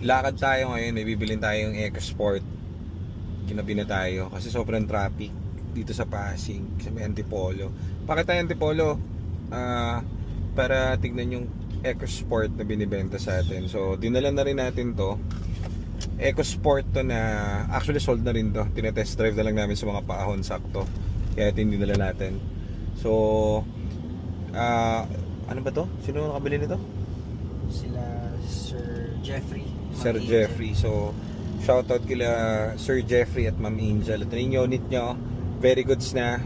lakad tayo ngayon, may bibilin tayong EcoSport. Kinabi na tayo kasi sobrang traffic dito sa Pasig, sa may Antipolo. Bakit tayo Antipolo? Para tignan yung EcoSport na binibenta sa atin. So, dinala na rin natin to. EcoSport to na actually sold na rin to. Tinetest drive na lang namin sa mga paahon sakto. Kaya ito yung dinala natin. So, ano ba to? Sino nakabili nito? Sila Sir Jeffrey. Sir Ma'am Jeffrey. So, shoutout kila Sir Jeffrey at Ma'am Angel. Ito yung unit nyo. Very goods na.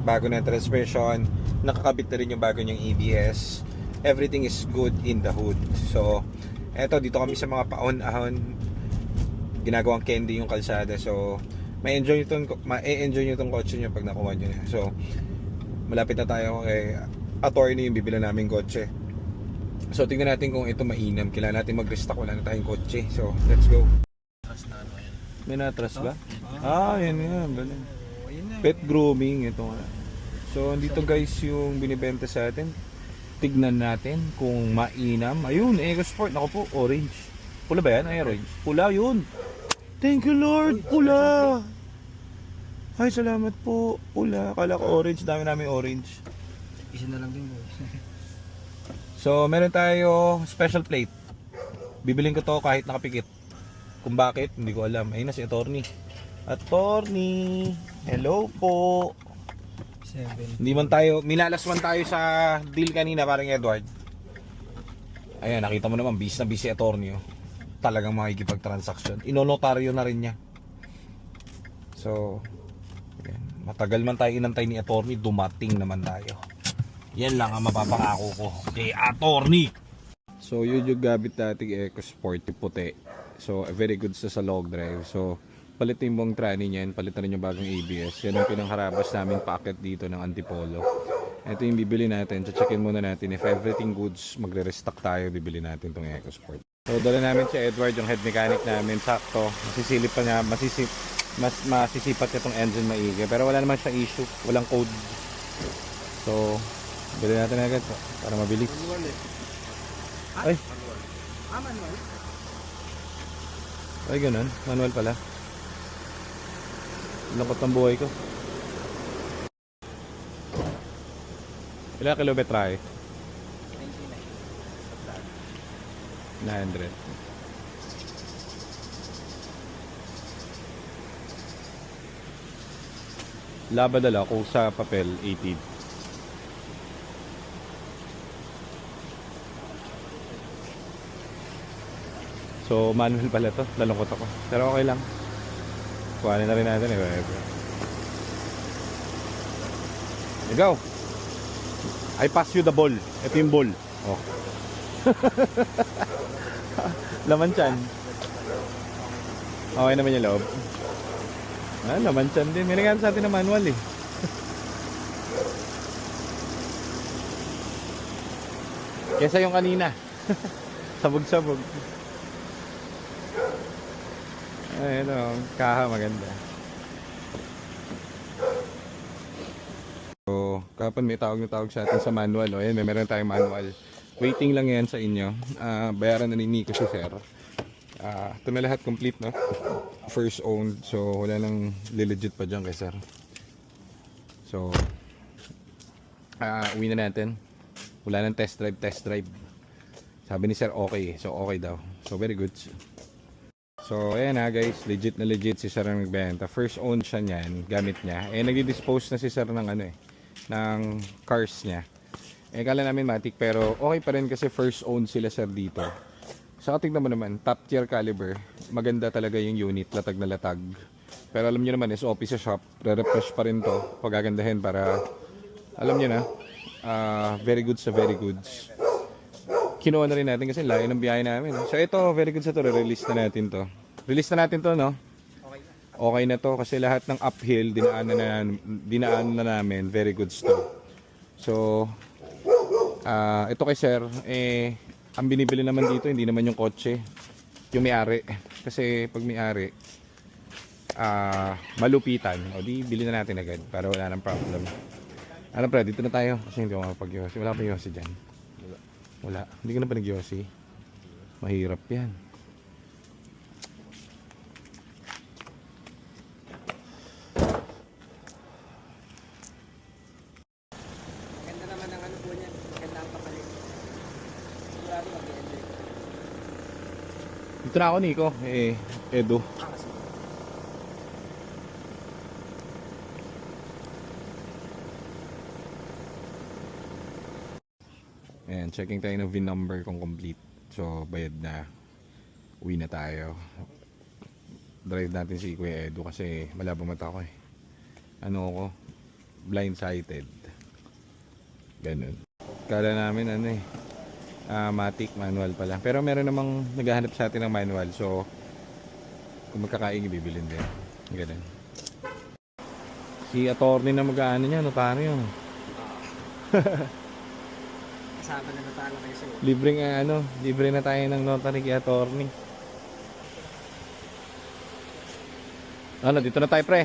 Bago na transmission. Nakakabit na rin yung bago niyang ABS. Everything is good in the hood. So, eto dito kami sa mga paon-ahon. Ginagawang candy yung kalsada. So, ma-enjoy nyo itong kotse nyo pag nakuha nyo na. So, malapit na tayo kay attorney yung bibila namin kotse. So, tingnan natin kung ito mainam. Kailangan natin mag-restock. Wala na tayong kotse. So, let's go. May natras ba? Yan yan. Pet grooming. Ito nga. So, dito guys yung binibenta sa atin. Tignan natin kung mainam. Ayun, EcoSport. Naku po, orange. Pula ba yan? Ay, orange. Pula yun. Thank you Lord. Pula. Ay, salamat po. Pula. Akala ko orange. Dami namin orange. Isa na lang din boy. So, meron tayo special plate. Bibilin ko to kahit nakapikit. Kung bakit, hindi ko alam. Ayun na si attorney. Attorney, hello po. 7. Hindi man tayo, minalas man tayo sa deal kanina parang Edward. Ayan, nakita mo naman, busy na busy attorney. Oh. Talagang makikipag-transaction. Inonotaryo na rin niya. So, ayan. Matagal man tayo inantay ni attorney, dumating naman tayo. Yan lang ang mapapangako ko kay attorney. So, yun yung gamit nating EcoSport, yung puti. So, very good sa long drive. So, palitin mong tranny niyan, palitan rin yung bagong ABS. Yan ang pinangharabas namin packet dito ng Antipolo. Ito yung bibili natin. Checkin muna natin if everything goods, magre-restock tayo, bibili natin itong EcoSport. So, dala namin si Edward, yung head mechanic namin. Sakto, masisilip pa niya, masisipat niya itong engine maigi. Pero wala naman siyang issue, walang code. So, bili natin agad para mabilis. Ay! Manual? Ay, ganun. Manual pala. Lungkot ng buhay ko. Ilang kilometrahe? 900. Labadala kung sa papel 80. So manual pala to. Lalungkot ako. Pero okay lang. Kuhanin na rin natin eh. Go! I pass you the ball. Ito yung ball. Oh. Laman tiyan. Okay naman yung loob. Laman tiyan din. May nagano sa atin na manual eh. Kesa yung kanina. Sabog-sabog. Ayun o, kaha maganda. So, kapag may tawag na tawag sa atin sa manual, o ayan, meron tayong manual. Waiting lang yan sa inyo. Bayaran na ni Nico si Sir. Ito na lahat complete, no? First owned, so wala nang legit pa dyan kay Sir. So, uwi na natin. Wala nang test drive. Sabi ni Sir okay, so okay daw. So, very good. So, ayan na guys, legit na legit si Sir ang nagbenta. First owned siya niyan, gamit niya. Nagdi-dispose na si Sir ng ng cars niya. Kala namin matik, pero okay pa rin kasi first owned sila Sir dito. Saka tignan mo naman, top tier caliber. Maganda talaga yung unit, latag na latag. Pero alam niyo naman, is office shop, re-refresh pa rin to, pagagandahin para, alam niyo na, very good sa very goods. Kinuha na rin natin kasi layo ng biyahe namin. So ito, very good sa to. Release na natin to. Release na natin to, no? Okay na to kasi lahat ng uphill dinaan na namin. Very good to. So ito kay Sir, ang binibili naman dito hindi naman yung kotse, yung may-ari. Kasi pag may-ari, malupitan, o di bili na natin agad para wala nang problem. Ano pre, dito na tayo kasi hindi ko makapag-yosi. Wala pa yosi dyan. Wala. Hindi ko na pa nag-yosi. Mahirap yan. Dito na ako, Nico. Edo. Ayan, checking tayo ng VIN number kung complete. So, bayad na. Uwi na tayo. Drive natin si Kuya Edo kasi malabang mata ko eh. Ano ako? Blindsided. Ganun. Kala namin ano eh. Matic, manual pala. Pero meron namang naghahanap sa atin ng manual. So, kung magkakaing, bibilin din. Ganun. Si attorney na mag-ano niya, notaryo. Kasama na natalo kayo sa'yo. Libre na tayo ng notary kay attorney. Ano, dito na tayo pre.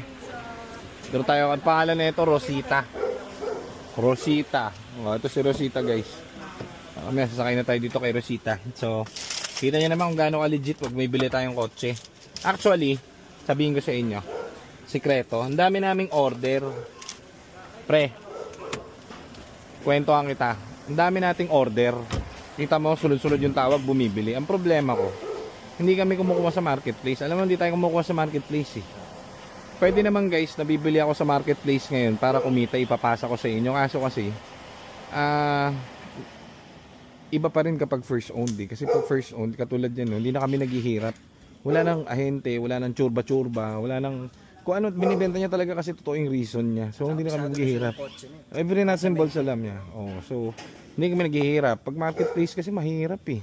Dito tayo, ang pangalan na ito, Rosita. Rosita. Ito si Rosita guys. Kami, sasakay na tayo dito kay Rosita. So, kita nyo naman kung gaano ka-legit pag may bili tayong kotse. Actually, sabihin ko sa inyo, sikreto, ang dami naming order. Pre, kwentuhan kita. Ang dami nating order. Kita mo, sunod-sunod yung tawag, bumibili. Ang problema ko, hindi kami kumukuha sa marketplace. Alam mo, hindi tayo kumukuha sa marketplace eh. Pwede naman guys, nabibili ako sa marketplace ngayon para kumita, ipapasa ko sa inyo. Kaso kasi, iba pa rin kapag first owned eh. Kasi pag first owned, katulad yan, hindi na kami naghihirap. Wala nang ahente, wala nang tsurba-tsurba, wala nang... Kung ano, binibenta niya talaga kasi totoo yung reason niya. So, hindi na kami naghihirap. Every nuts and bolts alam niya. Oh, so, hindi kami naghihirap. Pag marketplace kasi mahirap eh.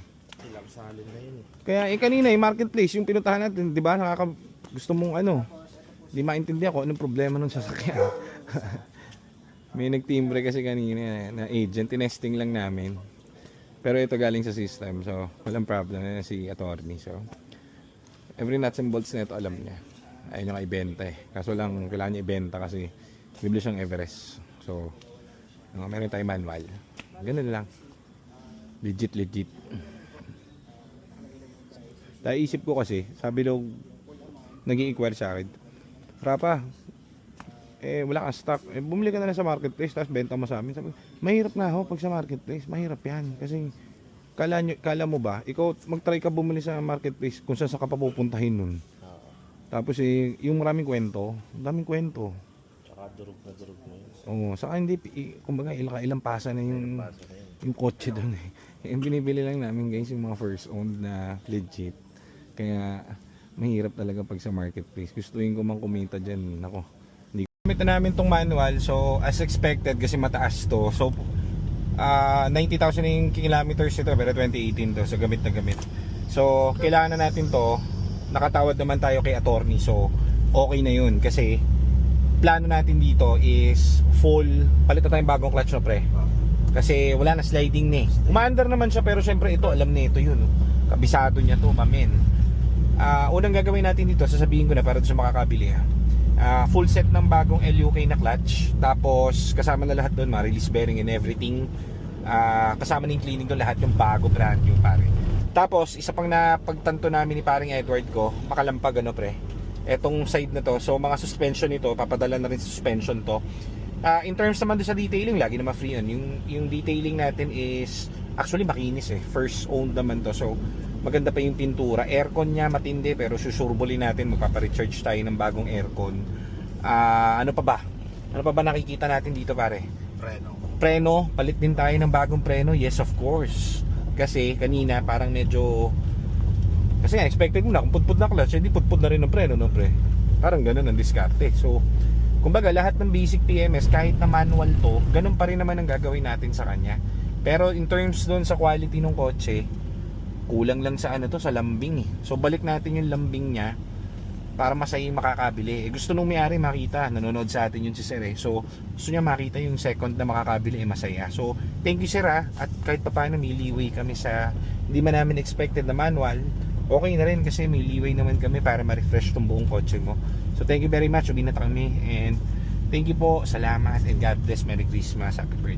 Kaya kanina yung marketplace, yung pinuntahan natin, di ba, gusto mong ano, di maintindihan ko anong problema nung sasakyan. May nagtimbre kasi kanina na agent, tinesting lang namin. Pero ito galing sa system, so walang problem na si attorney. So, every nuts and bolts na ito alam niya. Ayaw niya ibenta eh. Kaso lang, kailangan niya ibenta kasi bibili siyang Everest. So, meron tayong manual. Ganun lang. Legit. Dahil isip ko kasi, sabi daw, nag-i-inquire sa akin, Rapa, wala kang stock. Bumili ka na lang sa marketplace, tapos benta mo sa amin. Sabi, mahirap nga ho pag sa marketplace. Mahirap yan. Kasi, kala mo ba, ikaw mag-try ka bumili sa marketplace kung saan ka pa pupuntahin nun. Tapos yung maraming kwento, daming kwento. Saka durog na yun. Oo, saka hindi, kumbaga ilang pasa na yung kotse doon eh. Yung binibili lang namin guys, yung mga first owned na legit. Kaya mahirap talaga pag sa marketplace. Gustuin ko mang kumita dyan. Nako. Gamit na namin tong manual. So as expected kasi mataas to. So 90,000 yung kilometers ito pero 2018 to. So gamit na gamit. So kailangan na natin to. Nakatawad naman tayo kay attorney. So okay na yun. Kasi plano natin dito is full. Palitan tayong bagong clutch na pre. Kasi wala na sliding na eh. Umaandar naman siya pero syempre ito alam na ito yun. Kabisado niya to mamen. Unang gagawin natin dito, sasabihin ko na para sa makakabili full set ng bagong LUK na clutch. Tapos kasama na lahat doon, release bearing and everything. Kasama na yung cleaning doon, lahat yung bago brand new pare. Tapos isa pang napagtanto namin ni paring Edward ko, makalampag ano pre, etong side na to. So mga suspension nito, papadala na rin sa suspension to. In terms naman doon sa detailing, lagi naman free yun. Yung detailing natin is actually makinis eh, first owned naman to. So maganda pa yung pintura. Aircon niya matindi pero susurbulin natin, magpapa-recharge tayo ng bagong aircon. Ano pa ba? Ano pa ba nakikita natin dito pare? Preno, palit din tayo ng bagong preno. Yes of course. Kasi kanina parang medyo, kasi nga expected mo na kung putput na clutch, hindi putput na rin ng preno no pre. Parang ganun ang diskarte. So kumbaga lahat ng basic PMS kahit na manual to, ganun pa rin naman ang gagawin natin sa kanya. Pero in terms doon sa quality ng kotse, kulang lang sa ano to, sa lambing eh. So balik natin yung lambing niya para masaya yung makakabili. Gusto nung may-ari makita, nanonood sa atin yun si Sir eh. So gusto niya makita yung second na makakabili masaya. So thank you Sir at kahit pa paano may leeway kami sa hindi man namin expected na manual. Okay na rin kasi may leeway naman kami para ma-refresh tong buong kotse mo. So thank you very much, uwi na kami and thank you po, salamat and God bless, Merry Christmas, Happy Birthday.